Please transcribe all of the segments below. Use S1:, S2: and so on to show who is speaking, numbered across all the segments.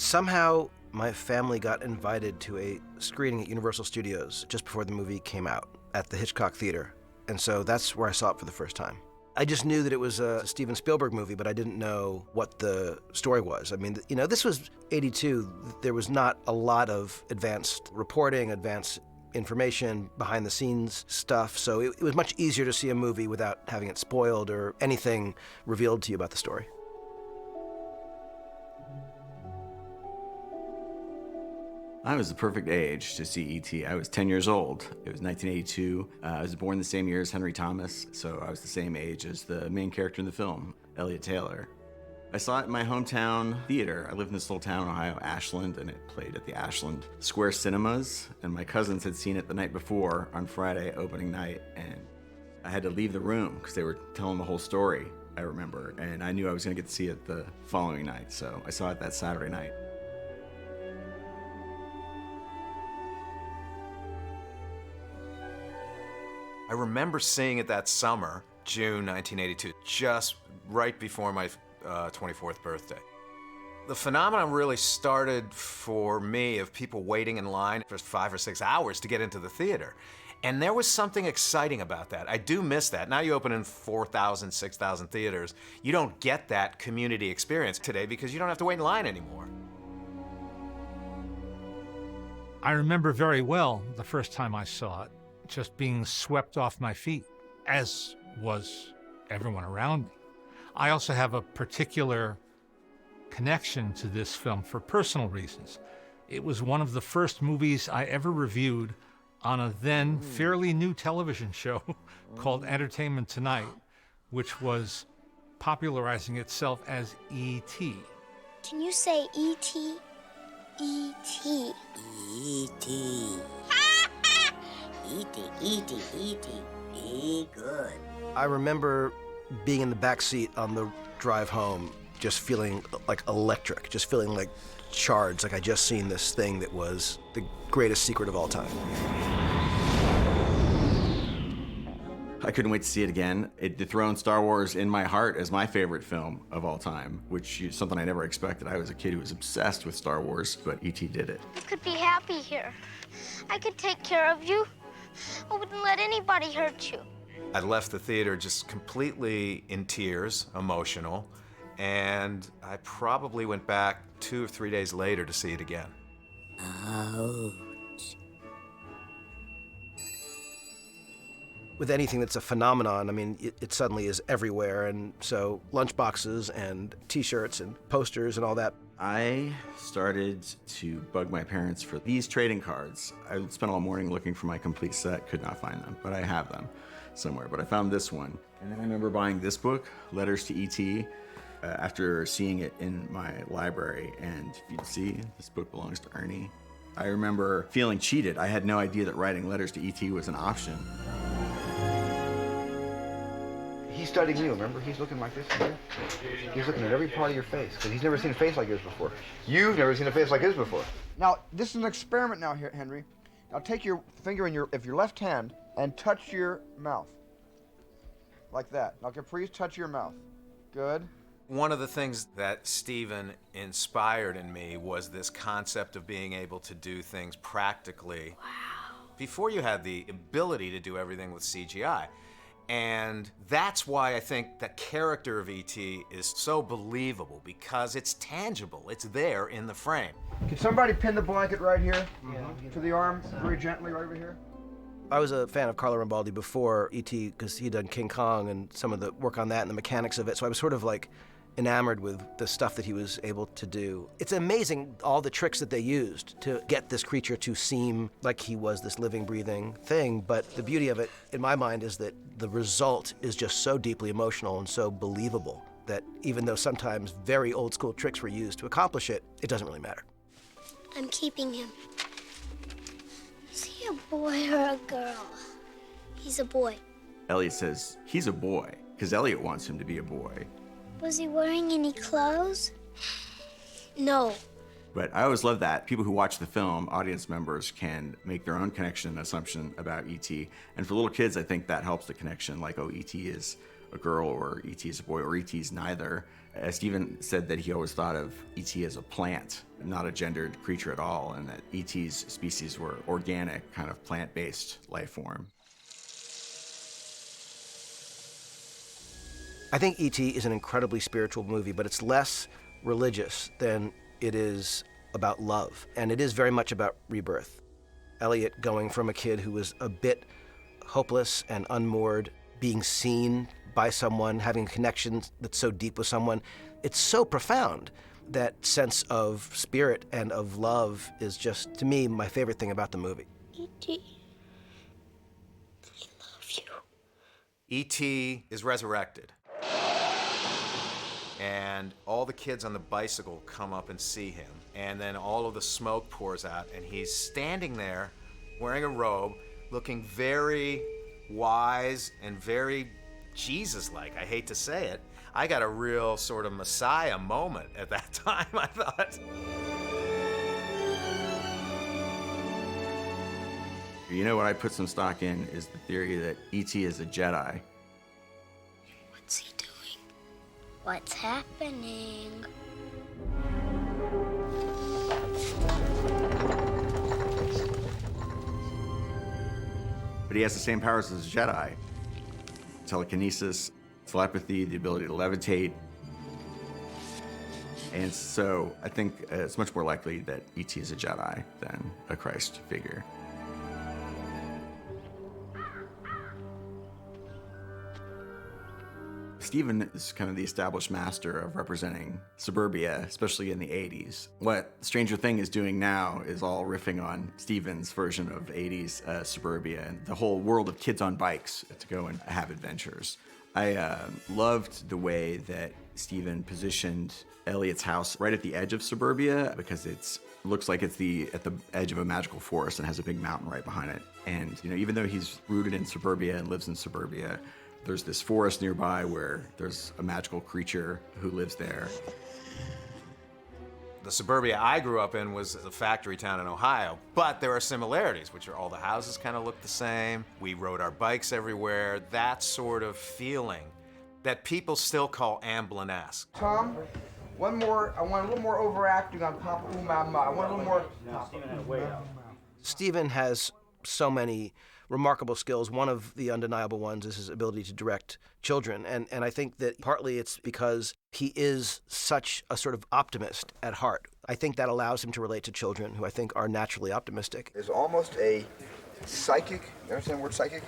S1: Somehow, my family got invited to a screening at Universal Studios just before the movie came out at the Hitchcock Theater. And so that's where I saw it for the first time. I just knew that it was a Steven Spielberg movie, but I didn't know what the story was. I mean, you know, this was '82. There was not a lot of advanced reporting, advanced information, behind the scenes stuff. So it was much easier to see a movie without having it spoiled or anything revealed to you about the story.
S2: I was the perfect age to see E.T. I was 10 years old. It was 1982. I was born the same year as Henry Thomas, so I was the same age as the main character in the film, Elliot Taylor. I saw it in my hometown theater. I lived in this little town in Ohio, Ashland, and it played at the Ashland Square Cinemas, and my cousins had seen it the night before on Friday, opening night, and I had to leave the room because they were telling the whole story, I remember, and I knew I was gonna get to see it the following night, so I saw it that Saturday night.
S3: I remember seeing it that summer, June 1982, just right before my 24th birthday. The phenomenon really started for me of people waiting in line for 5 or 6 hours to get into the theater. And there was something exciting about that. I do miss that. Now you open in 4,000, 6,000 theaters. You don't get that community experience today because you don't have to wait in line anymore.
S4: I remember very well the first time I saw it, just being swept off my feet, as was everyone around me. I also have a particular connection to this film for personal reasons. It was one of the first movies I ever reviewed on a then fairly new television show called Entertainment Tonight, which was popularizing itself as E.T.
S5: Can you say E.T.? E.T.
S6: E.T. E.T. Be good.
S1: I remember being in the back seat on the drive home, just feeling like electric, just feeling like charged, like I just seen this thing that was the greatest secret of all time.
S2: I couldn't wait to see it again. It dethroned Star Wars in my heart as my favorite film of all time, which is something I never expected. I was a kid who was obsessed with Star Wars, but E.T. did it.
S5: You could be happy here. I could take care of you. I wouldn't let anybody hurt you.
S3: I left the theater just completely in tears, emotional, and I probably went back 2 or 3 days later to see it again.
S6: Ouch.
S1: With anything that's a phenomenon, I mean, it suddenly is everywhere, and so lunchboxes and T-shirts and posters and all that.
S2: I started to bug my parents for these trading cards. I spent all morning looking for my complete set, could not find them, but I have them somewhere. But I found this one. And then I remember buying this book, Letters to E.T., after seeing it in my library. And you can see, this book belongs to Ernie. I remember feeling cheated. I had no idea that writing letters to E.T. was an option.
S7: He's studying you, remember? He's looking like this. He's looking at every part of your face, because he's never seen a face like yours before. You've never seen a face like his before. Now, this is an experiment now here, Henry. Now take your finger in your left hand and touch your mouth. Like that. Now, Caprice, touch your mouth. Good.
S3: One of the things that Steven inspired in me was this concept of being able to do things practically. Wow. Before you had the ability to do everything with CGI. And that's why I think the character of E.T. is so believable, because it's tangible. It's there in the frame.
S7: Can somebody pin the blanket right here to the arm, very gently right over here?
S1: I was a fan of Carlo Rambaldi before E.T. because he'd done King Kong and some of the work on that and the mechanics of it, so I was sort of like enamored with the stuff that he was able to do. It's amazing all the tricks that they used to get this creature to seem like he was this living, breathing thing, but the beauty of it, in my mind, is that the result is just so deeply emotional and so believable that even though sometimes very old school tricks were used to accomplish it, it doesn't really matter.
S5: I'm keeping him. Is he a boy or a girl? He's a boy.
S2: Elliot says he's a boy, because Elliot wants him to be a boy.
S5: Was he wearing any clothes? No.
S2: But I always love that. People who watch the film, audience members, can make their own connection and assumption about E.T. And for little kids, I think that helps the connection, like, oh, E.T. is a girl or E.T. is a boy or E.T. is neither. Steven said that he always thought of E.T. as a plant, not a gendered creature at all, and that E.T.'s species were organic, kind of plant-based life form.
S1: I think E.T. is an incredibly spiritual movie, but it's less religious than it is about love. And it is very much about rebirth. Elliot going from a kid who was a bit hopeless and unmoored, being seen by someone, having a connection that's so deep with someone. It's so profound. That sense of spirit and of love is just, to me, my favorite thing about the movie.
S5: E.T., I love you.
S3: E.T. is resurrected. And all the kids on the bicycle come up and see him. And then all of the smoke pours out, and he's standing there wearing a robe, looking very wise and very Jesus-like. I hate to say it. I got a real sort of Messiah moment at that time, I thought.
S2: You know what I put some stock in is the theory that E.T. is a Jedi.
S5: What's he doing? What's happening?
S2: But he has the same powers as a Jedi. Telekinesis, telepathy, the ability to levitate. And so I think it's much more likely that E.T. is a Jedi than a Christ figure. Steven is kind of the established master of representing suburbia, especially in the 80s. What Stranger Thing is doing now is all riffing on Steven's version of 80s suburbia and the whole world of kids on bikes to go and have adventures. I loved the way that Steven positioned Elliot's house right at the edge of suburbia because it looks like it's at the edge of a magical forest and has a big mountain right behind it. And even though he's rooted in suburbia and lives in suburbia, there's this forest nearby where there's a magical creature who lives there.
S3: The suburbia I grew up in was a factory town in Ohio, but there are similarities, which are all the houses kind of look the same. We rode our bikes everywhere. That sort of feeling that people still call Amblin-esque.
S7: Tom, one more. I want a little more overacting on Papa Mama. I want a little more.
S1: Steven has so many remarkable skills. One of the undeniable ones is his ability to direct children. And I think that partly it's because he is such a sort of optimist at heart. I think that allows him to relate to children who I think are naturally optimistic.
S7: There's almost a psychic, you understand the word psychic?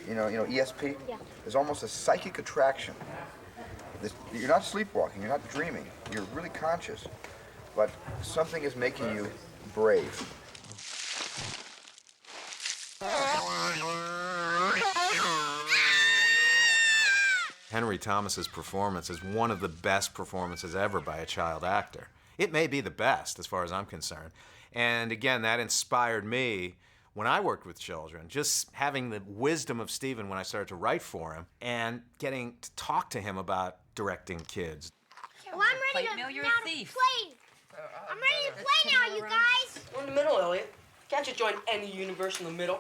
S7: You know, ESP?
S5: Yeah.
S7: There's almost a psychic attraction. You're not sleepwalking, you're not dreaming, you're really conscious, but something is making you brave.
S3: Henry Thomas's performance is one of the best performances ever by a child actor. It may be the best, as far as I'm concerned. And again, that inspired me when I worked with children, just having the wisdom of Steven when I started to write for him and getting to talk to him about directing kids.
S5: Well, I'm ready
S8: Mill, you're
S5: now
S8: a
S5: to
S8: thief.
S5: play. I'm ready to play now, you guys.
S9: We're in the middle, Elliot. Can't you join any universe in the middle?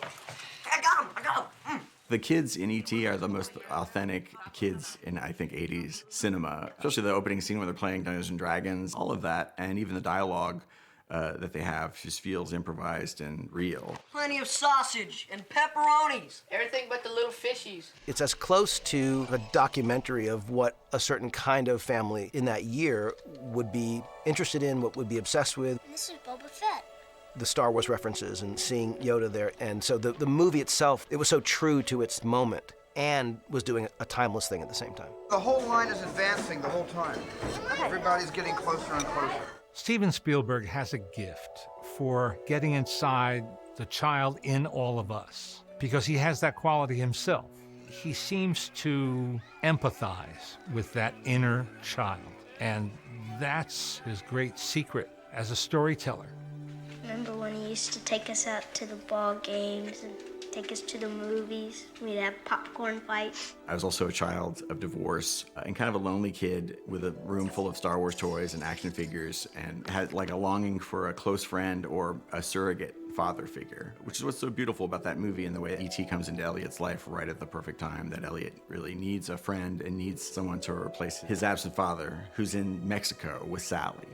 S9: I got him.
S2: The kids in E.T. are the most authentic kids in, I think, 80s cinema, especially the opening scene where they're playing Dungeons & Dragons, all of that, and even the dialogue that they have just feels improvised and real.
S9: Plenty of sausage and pepperonis.
S8: Everything but the little fishies.
S1: It's as close to a documentary of what a certain kind of family in that year would be interested in, what would be obsessed with.
S5: This is Boba Fett.
S1: The Star Wars references and seeing Yoda there. And so the movie itself, it was so true to its moment and was doing a timeless thing at the same time.
S7: The whole line is advancing the whole time. Everybody's getting closer and closer.
S4: Steven Spielberg has a gift for getting inside the child in all of us because he has that quality himself. He seems to empathize with that inner child, and that's his great secret as a storyteller.
S5: Remember when he used to take us out to the ball games and take us to the movies? We'd have popcorn fights.
S2: I was also a child of divorce and kind of a lonely kid with a room full of Star Wars toys and action figures and had like a longing for a close friend or a surrogate father figure, which is what's so beautiful about that movie and the way E.T. comes into Elliot's life right at the perfect time, that Elliot really needs a friend and needs someone to replace his absent father, who's in Mexico with Sally.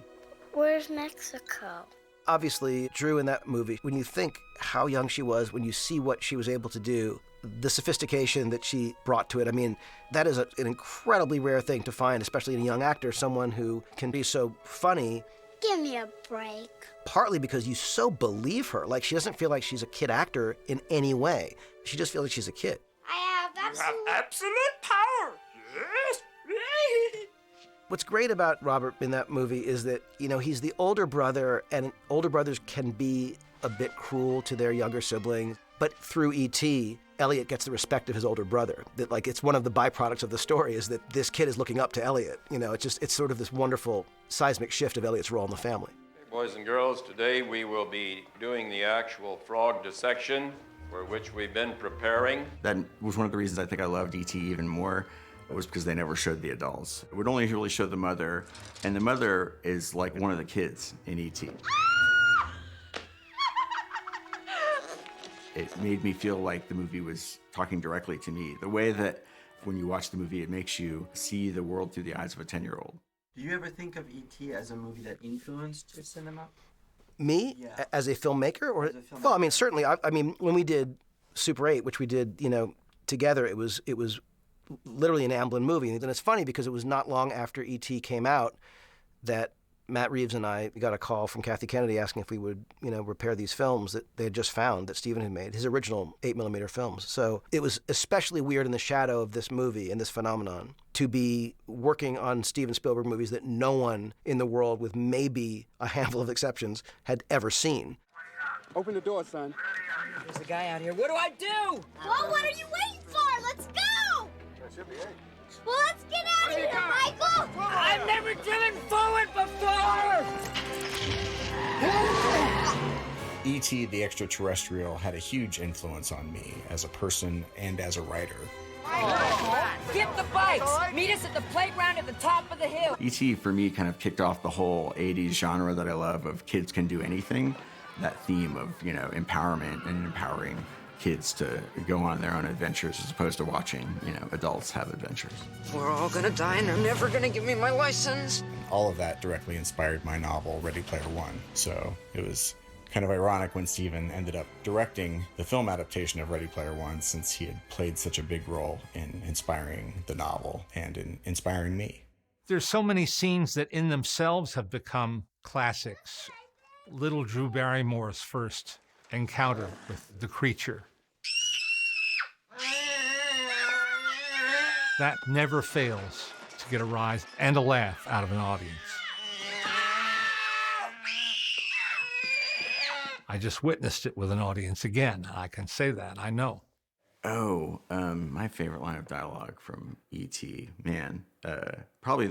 S5: Where's Mexico?
S1: Obviously, Drew in that movie, when you think how young she was, when you see what she was able to do, the sophistication that she brought to it, I mean, that is an incredibly rare thing to find, especially in a young actor, someone who can be so funny.
S5: Give me a break.
S1: Partly because you so believe her. Like, she doesn't feel like she's a kid actor in any way. She just feels like she's a kid.
S5: I have
S9: Absolute power. Yes.
S1: What's great about Robert in that movie is that, you know, he's the older brother, and older brothers can be a bit cruel to their younger siblings. But through E.T., Elliot gets the respect of his older brother. That, like, it's one of the byproducts of the story is that this kid is looking up to Elliot. You know, it's sort of this wonderful seismic shift of Elliot's role in the family.
S10: Hey, boys and girls, today we will be doing the actual frog dissection, for which we've been preparing.
S2: That was one of the reasons I think I loved E.T. even more, was because they never showed the adults. It would only really show the mother, and the mother is like one of the kids in E.T. It made me feel like the movie was talking directly to me. The way that when you watch the movie, it makes you see the world through the eyes of a 10-year-old.
S11: Do you ever think of E.T. as a movie that influenced your cinema?
S1: Me,
S11: Yeah.
S1: as a filmmaker? Or,
S11: As a filmmaker.
S1: Well, I mean, certainly. I mean, when we did Super 8, which we did, you know, together, it was literally an Amblin movie. And it's funny because it was not long after E.T. came out that Matt Reeves and I got a call from Kathy Kennedy asking if we would, you know, repair these films that they had just found that Steven had made, his original 8mm films. So it was especially weird in the shadow of this movie and this phenomenon to be working on Steven Spielberg movies that no one in the world, with maybe a handful of exceptions, had ever seen.
S12: Open the door, son.
S9: There's a guy out here. What do I do?
S5: Well, what are you waiting for? Let's go!
S12: That should be it.
S5: Well, let's get out of here, Michael!
S9: I've never driven forward before!
S13: E.T. the Extraterrestrial had a huge influence on me as a person and as a writer.
S8: Get the bikes. Meet us at the playground at the top of the hill.
S2: E.T. for me kind of kicked off the whole 80s genre that I love of kids can do anything. That theme of, you know, empowerment and empowering kids to go on their own adventures as opposed to watching, you know, adults have adventures.
S9: We're all gonna die and they're never gonna give me my license.
S13: All of that directly inspired my novel, Ready Player One. So it was kind of ironic when Steven ended up directing the film adaptation of Ready Player One, since he had played such a big role in inspiring the novel and in inspiring me.
S4: There's so many scenes that in themselves have become classics. Little Drew Barrymore's first encounter with the creature. That never fails to get a rise and a laugh out of an audience. I just witnessed it with an audience again. I can say that, I know.
S2: Oh, my favorite line of dialogue from E.T., man, probably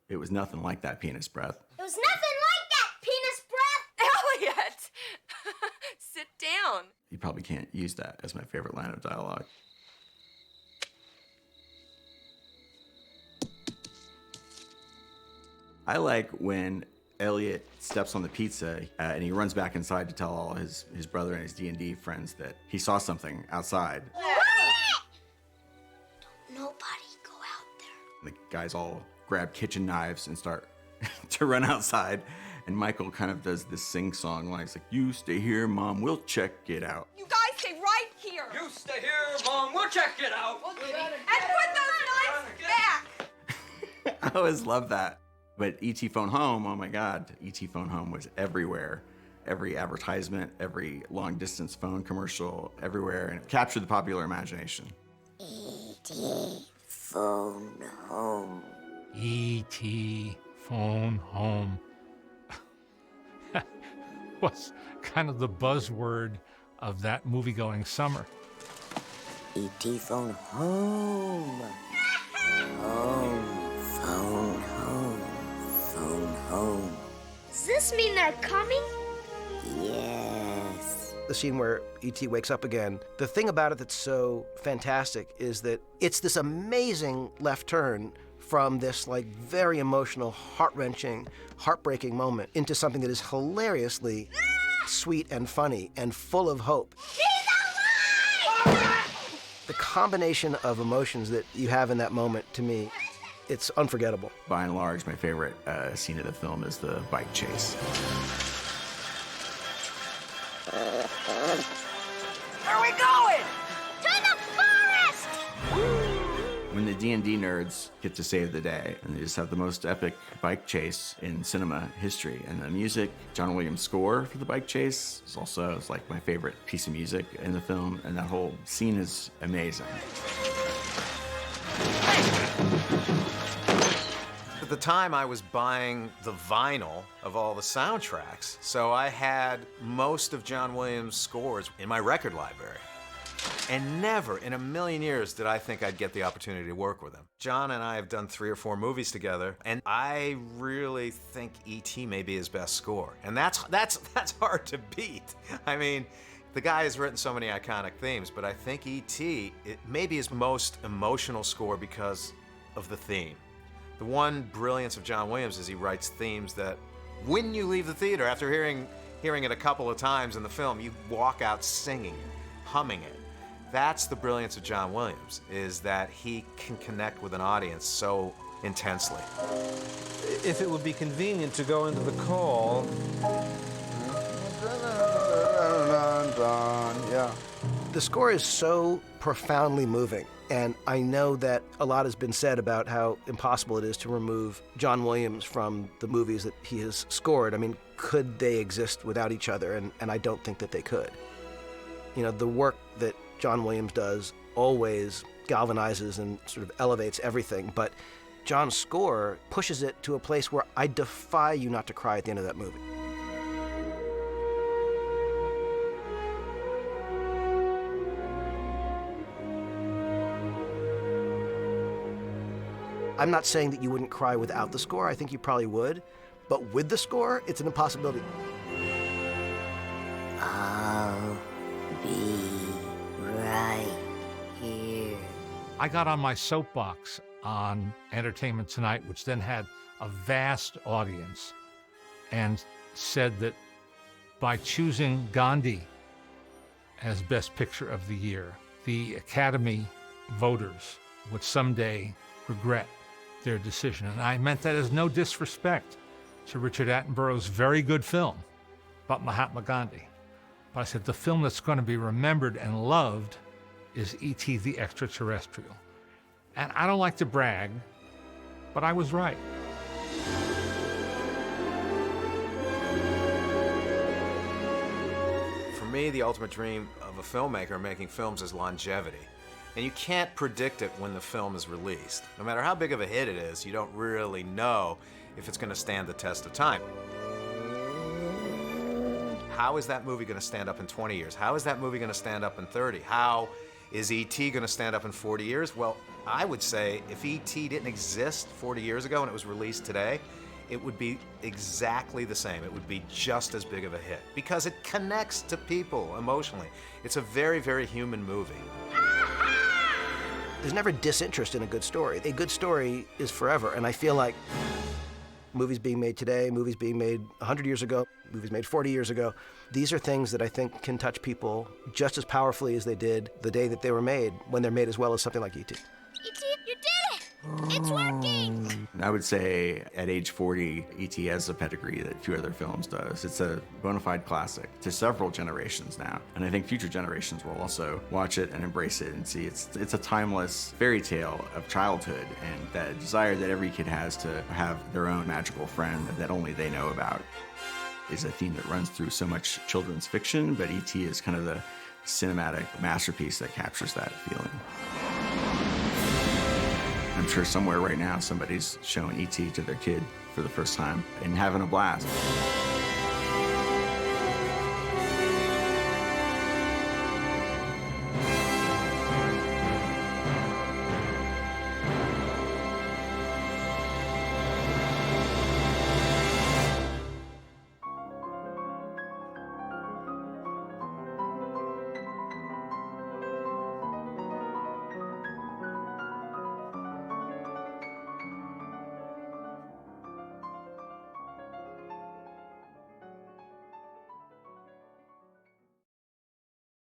S2: it was nothing like that penis breath.
S5: It was nothing like that, penis breath!
S8: Elliot! Sit down.
S2: You probably can't use that as my favorite line of dialogue. I like when Elliot steps on the pizza and he runs back inside to tell all his brother and his D&D friends that he saw something outside.
S5: Don't nobody go out there.
S2: The guys all grab kitchen knives and start to run outside. And Michael kind of does this sing-song line. He's like, "You stay here, Mom, we'll check it out."
S8: You guys stay right here.
S9: You stay here, Mom. We'll check it out.
S8: And put those knives back.
S2: I always love that. But E.T. Phone Home, oh my God, E.T. Phone Home was everywhere. Every advertisement, every long-distance phone commercial, everywhere, and it captured the popular imagination.
S6: E.T. Phone Home.
S4: E.T. Phone Home was kind of the buzzword of that movie-going summer.
S6: E.T. Phone Home. Home. Phone Home. Phone Home.
S5: Does this mean they're coming?
S6: Yes.
S1: The scene where E.T. wakes up again, the thing about it that's so fantastic is that it's this amazing left turn from this like very emotional, heart-wrenching, heartbreaking moment into something that is hilariously sweet and funny and full of hope. The combination of emotions that you have in that moment, to me, it's unforgettable.
S2: By and large, my favorite scene of the film is the bike chase.
S8: Where are we going?
S5: To the forest!
S2: When the D&D nerds get to save the day, and they just have the most epic bike chase in cinema history. And the music, John Williams' score for the bike chase is also like my favorite piece of music in the film, and that whole scene is amazing.
S3: At the time, I was buying the vinyl of all the soundtracks, so I had most of John Williams' scores in my record library. And never in a million years did I think I'd get the opportunity to work with him. John and I have done 3 or 4 movies together, and I really think E.T. may be his best score. And that's hard to beat. I mean, the guy has written so many iconic themes, but I think E.T., it may be his most emotional score because of the theme. The one brilliance of John Williams is he writes themes that, when you leave the theater, after hearing it a couple of times in the film, you walk out singing it, humming it. That's the brilliance of John Williams, is that he can connect with an audience so intensely.
S14: If it would be convenient to go into the call.
S7: Yeah.
S1: The score is so profoundly moving, and I know that a lot has been said about how impossible it is to remove John Williams from the movies that he has scored. I mean, could they exist without each other? And I don't think that they could. You know, the work that John Williams does always galvanizes and sort of elevates everything, but John's score pushes it to a place where I defy you not to cry at the end of that movie. I'm not saying that you wouldn't cry without the score. I think you probably would. But with the score, it's an impossibility.
S6: I'll be right here.
S4: I got on my soapbox on Entertainment Tonight, which then had a vast audience, and said that by choosing Gandhi as Best Picture of the Year, the Academy voters would someday regret their decision. And I meant that as no disrespect to Richard Attenborough's very good film about Mahatma Gandhi. But I said the film that's going to be remembered and loved is E.T. the Extraterrestrial. And I don't like to brag, but I was right.
S3: For me, the ultimate dream of a filmmaker making films is longevity. And you can't predict it when the film is released. No matter how big of a hit it is, you don't really know if it's going to stand the test of time. How is that movie going to stand up in 20 years? How is that movie going to stand up in 30? How is E.T. going to stand up in 40 years? Well, I would say if E.T. didn't exist 40 years ago and it was released today, it would be exactly the same. It would be just as big of a hit because it connects to people emotionally. It's a very, very human movie.
S1: There's never disinterest in a good story. A good story is forever, and I feel like movies being made today, movies being made 100 years ago, movies made 40 years ago, these are things that I think can touch people just as powerfully as they did the day that they were made, when they're made as well as something like E.T.
S5: E.T., you did it! It's working!
S2: I would say at age 40, E.T. has a pedigree that few other films does. It's a bona fide classic to several generations now. And I think future generations will also watch it and embrace it and see it's a timeless fairy tale of childhood and that desire that every kid has to have their own magical friend that only they know about. Is a theme that runs through so much children's fiction, but E.T. is kind of the cinematic masterpiece that captures that feeling. I'm sure somewhere right now somebody's showing E.T. to their kid for the first time and having a blast.